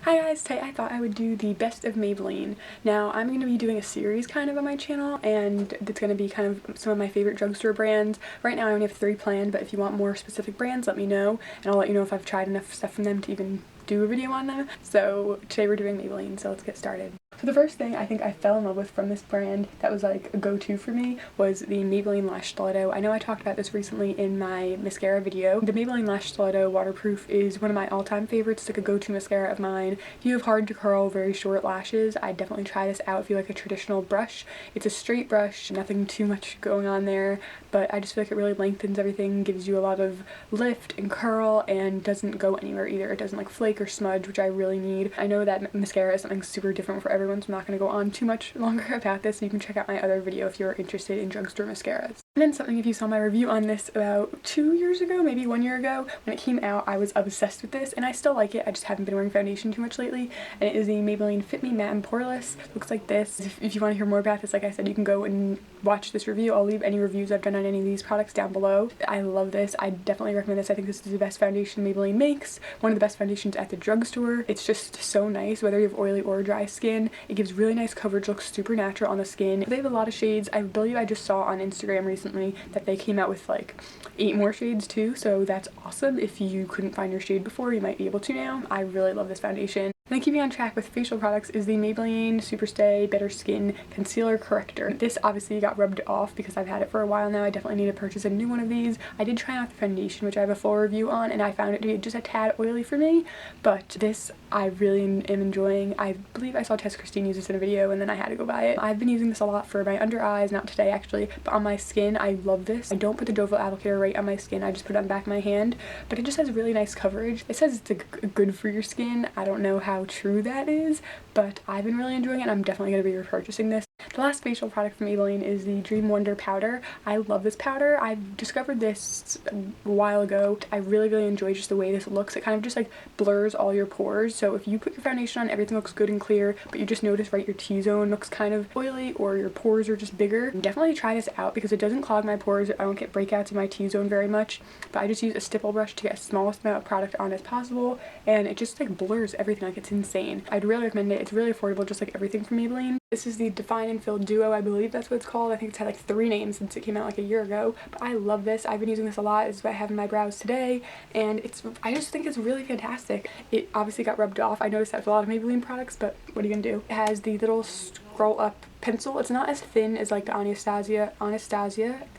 Hi guys, today I thought I would do the best of Maybelline. Now I'm going to be doing a series kind of on my channel, and it's going to be kind of some of my favorite drugstore brands. Right now I only have 3 planned, but if you want more specific brands, let me know, and I'll let you know if I've tried enough stuff from them to even do a video on them. So today we're doing Maybelline, so let's get started. So the first thing I think I fell in love with from this brand that was like a go-to for me was the Maybelline Lash Stiletto. I know I talked about this recently in my mascara video. The Maybelline Lash Stiletto Waterproof is one of my all-time favorites. It's like a go-to mascara of mine. If you have hard to curl, very short lashes, I'd definitely try this out if you like a traditional brush. It's a straight brush, nothing too much going on there, but I just feel like it really lengthens everything, gives you a lot of lift and curl, and doesn't go anywhere either. It doesn't like flake or smudge, which I really need. I know that mascara is something super different for everyone, so I'm not going to go on too much longer about this. So you can check out my other video if you're interested in drugstore mascaras. And then something, if you saw my review on this about 2 years ago, maybe 1 year ago, when it came out, I was obsessed with this, and I still like it. I just haven't been wearing foundation too much lately, and it is the Maybelline Fit Me Matte and Poreless. Looks like this. If you want to hear more about this, like I said, you can go and watch this review. I'll leave any reviews I've done on any of these products down below. I love this. I definitely recommend this. I think this is the best foundation Maybelline makes. One of the best foundations at the drugstore. It's just so nice, whether you have oily or dry skin. It gives really nice coverage, looks super natural on the skin. They have a lot of shades. I believe I just saw on Instagram recently that they came out with like 8 more shades too, so that's awesome. If you couldn't find your shade before, you might be able to now. I really love this foundation. And then keeping on track with facial products is the Maybelline Superstay Better Skin Concealer Corrector. This obviously got rubbed off because I've had it for a while now. I definitely need to purchase a new one of these. I did try out the foundation, which I have a full review on, and I found it to be just a tad oily for me, but this I really am enjoying. I believe I saw Tess Christine use this in a video, and then I had to go buy it. I've been using this a lot for my under eyes, not today actually, but on my skin. I love this. I don't put the Doe applicator right on my skin. I just put it on the back of my hand, but it just has really nice coverage. It says it's good for your skin. I don't know how true that is, but I've been really enjoying it, and I'm definitely going to be repurchasing this. The last facial product from Maybelline is the Dream Wonder powder. I love this powder. I discovered this a while ago. I really enjoy just the way this looks. It kind of just like blurs all your pores, so if you put your foundation on, everything looks good and clear, but you just notice right your T-zone looks kind of oily or your pores are just bigger, definitely try this out because it doesn't clog my pores. I don't get breakouts in my T-zone very much, but I just use a stipple brush to get the smallest amount of product on as possible, and it just like blurs everything. Like, it's insane. I'd really recommend it. It's really affordable, just like everything from Maybelline. This is the Define and Fill Duo. I believe that's what it's called. I think it's had like 3 names since it came out like a year ago, but I love this. I've been using this a lot. This is what I have in my brows today, and I just think it's really fantastic. It obviously got rubbed off. I noticed that with a lot of Maybelline products, but what are you gonna do? It has the little scroll up pencil. It's not as thin as like the Anastasia,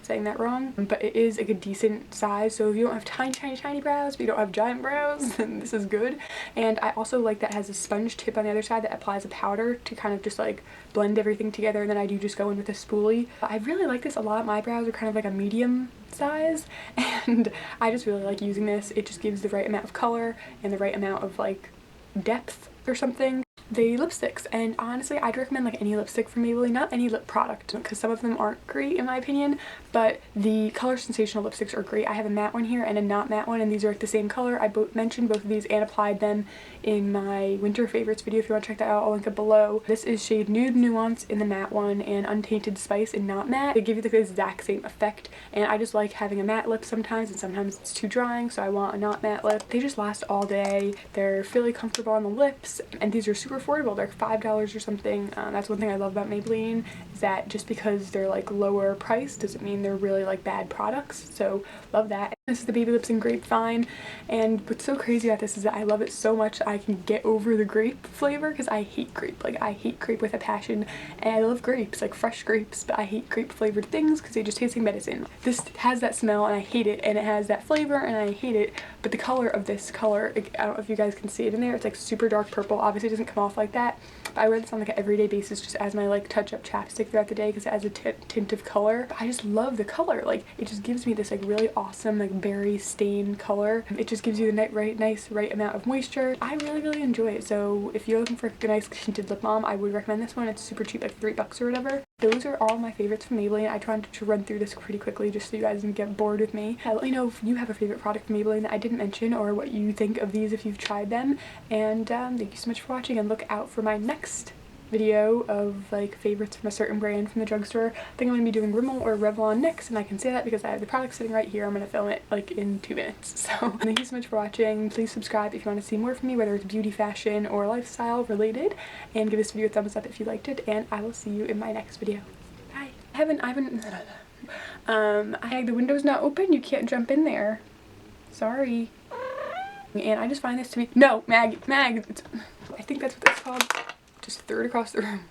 saying that wrong, but it is like a decent size, so if you don't have tiny brows, but you don't have giant brows, then this is good. And I also like that it has a sponge tip on the other side that applies a powder to kind of just like blend everything together, and then I do just go in with a spoolie. I really like this a lot. My brows are kind of like a medium size, and I just really like using this. It just gives the right amount of color and the right amount of like depth or something. The lipsticks, and honestly I'd recommend like any lipstick from Maybelline, not any lip product, because some of them aren't great in my opinion, but the color Sensational lipsticks are great. I have a matte one here and a not matte one, and these are like the same color. I mentioned both of these and applied them in my winter favorites video. If you want to check that out, I'll link it below. This is shade Nude Nuance in the matte one and Untainted Spice in not matte. They give you the exact same effect, and I just like having a matte lip sometimes, and sometimes it's too drying, so I want a not matte lip. They just last all day. They're really comfortable on the lips, and these are super affordable. They're $5 or something. That's one thing I love about Maybelline, is that just because they're like lower price doesn't mean they're really like bad products, so love that. This is the Baby Lips in Grape Fine, and what's so crazy about this is that I love it so much I can get over the grape flavor, because I hate grape. Like, I hate grape with a passion, and I love grapes, like fresh grapes, but I hate grape flavored things because they just taste like medicine. This has that smell and I hate it, and it has that flavor and I hate it, but the color of this color, like, I don't know if you guys can see it in there, it's like super dark purple. Obviously it doesn't come off like that, but I wear this on like an everyday basis just as my like touch-up chapstick throughout the day because it has a tint of color. But I just love the color. Like, it just gives me this like really awesome like berry stain color. It just gives you the nice right amount of moisture. I really enjoy it. So if you're looking for a nice tinted lip balm, I would recommend this one. It's super cheap, like $3 or whatever. Those are all my favorites from Maybelline. I tried to run through this pretty quickly just so you guys didn't get bored with me. Let me know if you have a favorite product from Maybelline that I didn't mention, or what you think of these if you've tried them. And thank you so much for watching, and look out for my next video of like favorites from a certain brand from the drugstore. I think I'm going to be doing Rimmel or Revlon next, and I can say that because I have the product sitting right here. I'm going to film it like in 2 minutes. So thank you so much for watching. Please subscribe if you want to see more from me, whether it's beauty, fashion, or lifestyle related, and give this video a thumbs up if you liked it, and I will see you in my next video. Bye. The window's not open. You can't jump in there. Sorry. And I just find this to be, no, Mag, I think that's what that's called. Just threw it across the room.